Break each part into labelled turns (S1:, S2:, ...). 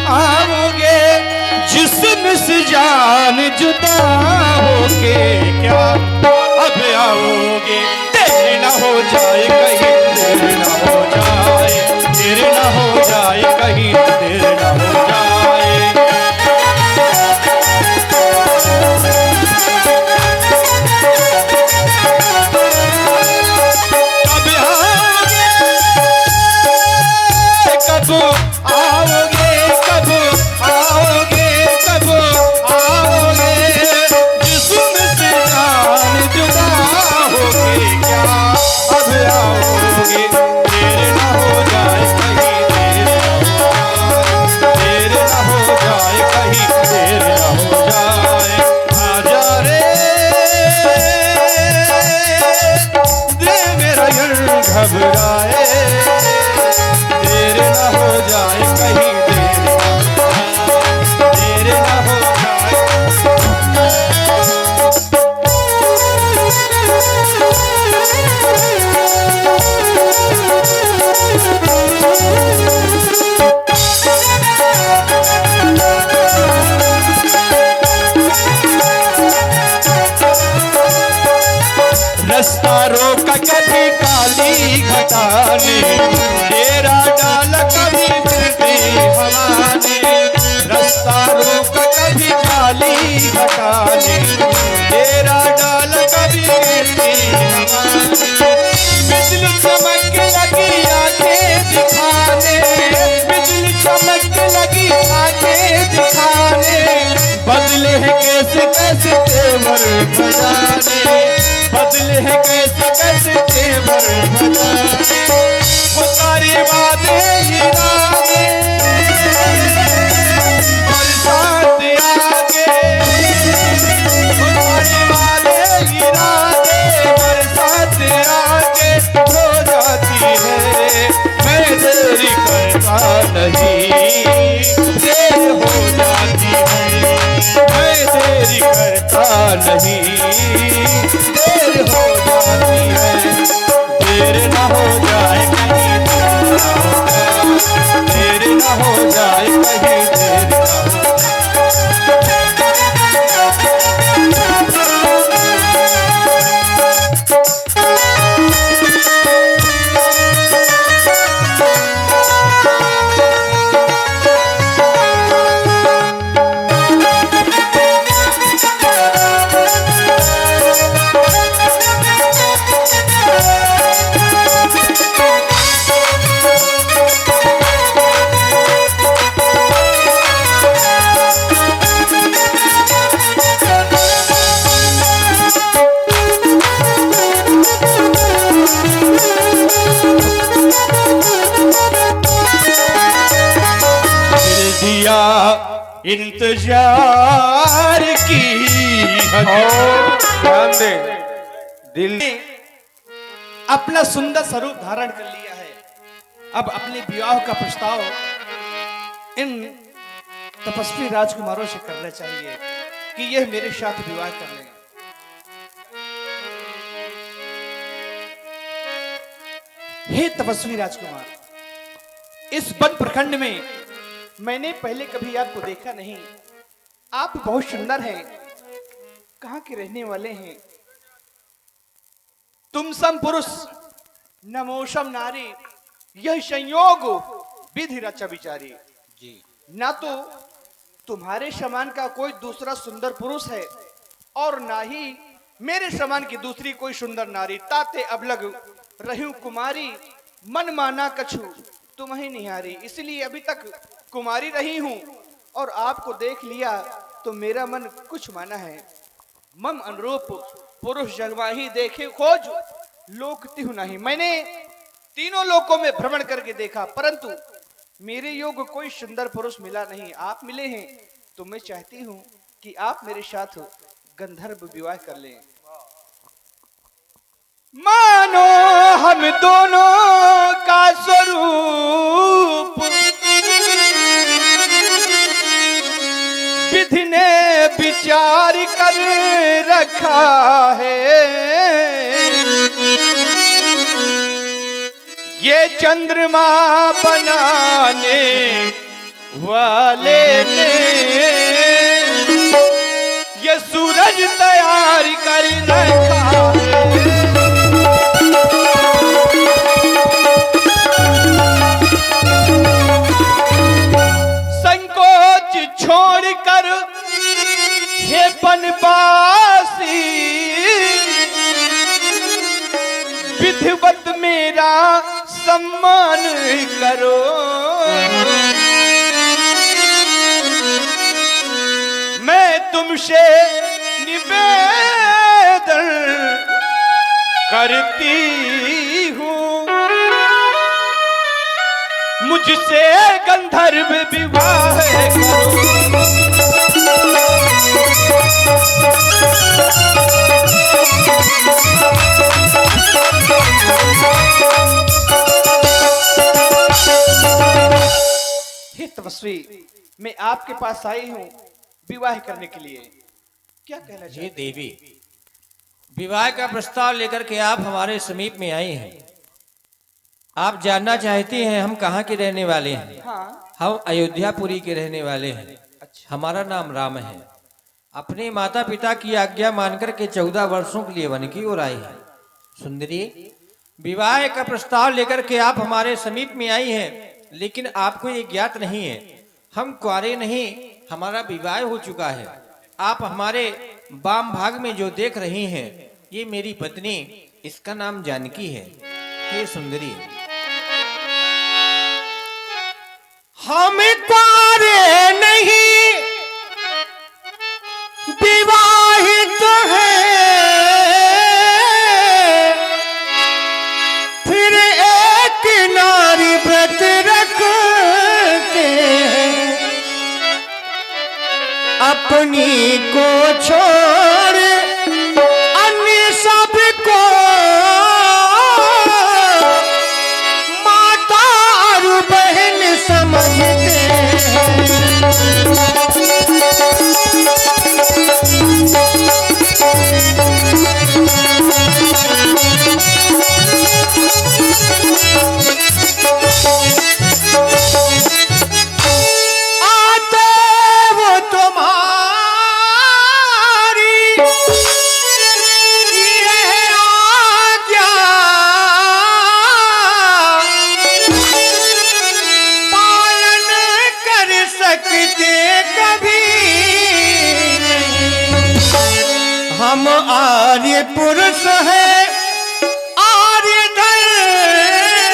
S1: आओगे जिस्म से जान जुदा होके क्या अब आओगे। देर न हो जाए कहीं, देर न हो जाए, देर न हो जाए कहीं, देर न हो जाए। कब आओगे, कब आओगे, कब आओगे जिस्म से जान जुदा होके क्या अब आओगे। देर न हो जाए कहीं, देर न हो जाए कहीं, देर न हो जाए। आजा रे दिल मेरा यूं घबराए, देर न हो जाए कहीं, देर न हो जाए। रास्ता रोका कभी काली घटा ने, डेरा डाल कभी फिरती हवा ने। रास्ता रोका कभी काली घटा ने, डेरा डाल कभी फिरती हवा ने। बिजली चमक लगी आंखें दिखाने, बिजली चमक लगी आंखें दिखाने। बदले हैं कैसे कैसे तेवर बजाने, बदले हैं कैसे कैसे तेवर बजाने। वो सारी बातें गिराने बरसात आगे, वो सारी बातें गिराने बरसात आगे हो जाती है। मैं देरी करता नहीं, देर हो जाती है। मैं देरी करता नहीं, देर हो जाती है। देर न हो जाए कहीं, देर न हो जाए कहीं, देर न हो इंतजार की
S2: ध्यान दे। दिल
S1: ने अपना सुंदर स्वरूप धारण कर लिया है। अब अपने विवाह का प्रस्ताव इन तपस्वी राजकुमारों से करना चाहिए कि यह मेरे साथ विवाह कर लें। हे तपस्वी राजकुमार, इस वन प्रखंड में मैंने पहले कभी आपको देखा नहीं। आप बहुत सुंदर हैं। कहां के रहने वाले हैं? तुम सम पुरुष नमोशम नारी, यह संयोग विधि रचा विचारी। जी, ना तो तुम्हारे समान का कोई दूसरा सुंदर पुरुष है और ना ही मेरे समान की दूसरी कोई सुंदर नारी। ताते अबलग रहूं कुमारी, मन माना कछु तुम्हें निहारी। इसलिए अभी तक कुमारी रही हूं और आपको देख लिया तो मेरा मन कुछ माना है। मम अनुरूप पुरुष जगवाही देखे खोज, लोक तिहु नहीं। मैंने तीनों लोकों में भ्रमण करके देखा, परंतु मेरे योग्य कोई सुंदर पुरुष मिला नहीं। आप मिले हैं तो मैं चाहती हूं कि आप मेरे साथ गंधर्व विवाह कर लें। मानो हम दोनों का स्वरूप विधि ने विचार कर रखा है। ये चंद्रमा बनाने वाले ने ये सूरज तैयार कर रखा है। संकोच छोड़कर हे बनवासी विधिवत मेरा सम्मान करो। मैं तुमसे निवेदन करती हूँ, मुझसे गंधर्व विवाह करो। हे तपस्वी, मैं आपके पास आई हूँ विवाह करने के लिए, क्या कहना
S3: जी
S1: चाहिए?
S3: देवी, विवाह का प्रस्ताव लेकर के आप हमारे समीप में आई हैं। आप जानना चाहती हैं हम कहाँ के रहने वाले हैं।
S1: हाँ,
S3: हम अयोध्यापुरी के रहने वाले हैं।
S1: अच्छा।
S3: हमारा नाम राम है। अपने माता पिता की आज्ञा मानकर के 14 वर्षों के लिए वन की ओर आई है। सुंदरी, विवाह का प्रस्ताव लेकर के आप हमारे समीप में आई हैं, लेकिन आपको ये ज्ञात नहीं है हम कुंवारे नहीं, हमारा विवाह हो चुका है। आप हमारे वाम भाग में जो देख रही हैं ये मेरी पत्नी, इसका नाम जानकी है। हे सुंदरी, हम कुंवारे नहीं विवाहित है, फिर एक नारी व्रत रखते हैं, अपनी को छोड़ अन्य सबको माता और बहन समझते हैं। हम आर्य पुरुष है, आर्य धर्म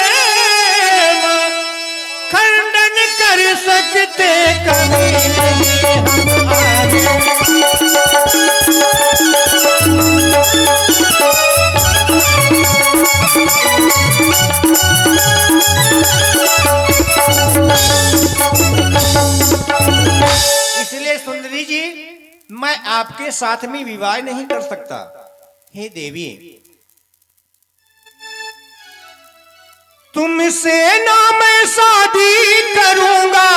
S3: खंडन कर सकते कभी नहीं। हम इसलिए सुंदरी जी, मैं आपके साथ में विवाह नहीं कर सकता। हे देवी, तुमसे ना मैं शादी करूंगा,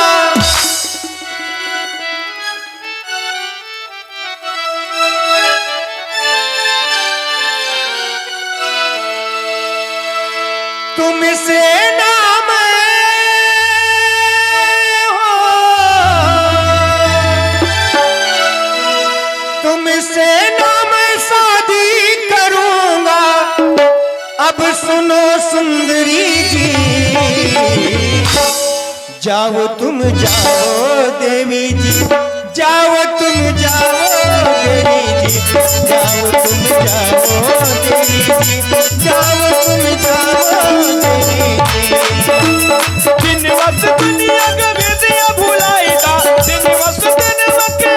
S3: तुमसे ना तुमसे ना मैं शादी करूंगा। अब सुनो सुंदरी जी, जाओ तुम जाओ देवी जी, जाओ तुम जाओ देवी जी, जाओ तुम जाओ देवी जी, जाओ तुम जाओ देवी जी।
S1: दिन वस दुनिया के विधिया भुलाएगा, दिन वस दिन वके,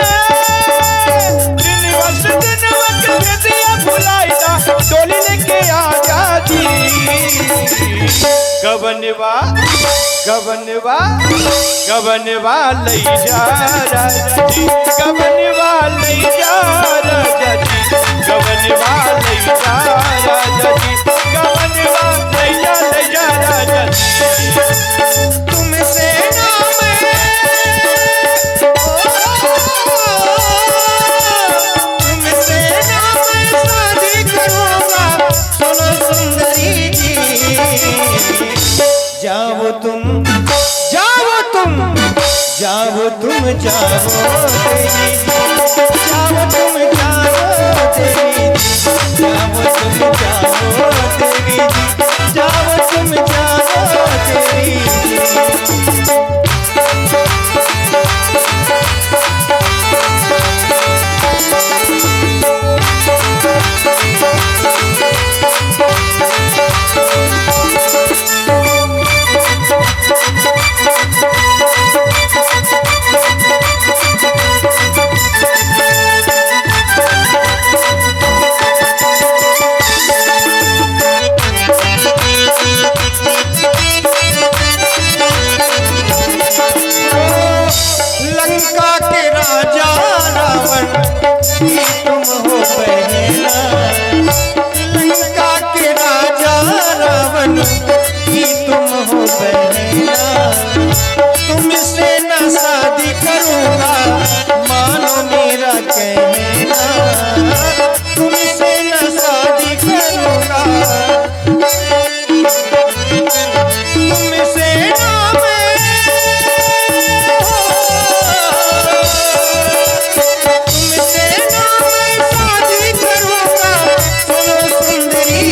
S1: दिन वस दिन वके विधिया भुलाएगा, डोली लेके आजा जी। गबनवा गबनवा गबनवा लई जा राजा जी, गबनवा लई जा राजा जी, गबनवा लई जा राजा जी, गबनवा लई जा राजा जी।
S3: तुमसे ना तुमसे ना मैं शादी करूंगा। सुनो सुंदरी जी, जाओ तुम जाओ तुम जाओ देवी जी, जाओ तुम जाओ देवी जी, जाओ तुम जाओ देवी जी, जाओ तुम जाओ देवी जी। लंका के राजा रावण की तुम हो बहना, लंका के राजा रावण की तुम हो बहना, तुमसे न शादी करूंगा मानो मेरा कहना, तुमसे न शादी करूंगा, तुमसे ना मैं तुमसे ना मैं शादी करूंगा। सुनो सुंदरी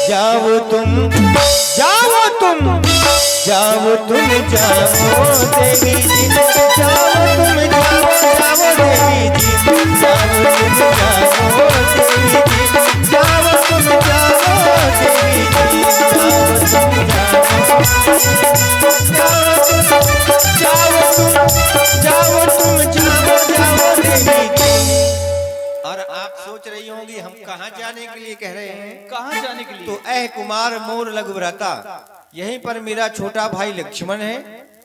S3: जाओ तुम जाओ तुम जाओ तुम जाओ देवी जी, जाओ तुम जाओ देवी जी, जाओ तुम जाओ देवी जी, जाओ तुम जाओ देवी जी, जाओ तुम जाओ देवी जी। और आप सोच रही होंगी हम कहाँ जाने के लिए कह रहे हैं?
S1: कहाँ जाने के लिए?
S3: तो ऐ कुमार मोर लघुव्रता, यहीं पर मेरा छोटा भाई लक्ष्मण है,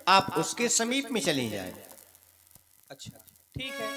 S3: आप उसके समीप में चली जाए।
S1: अच्छा ठीक है।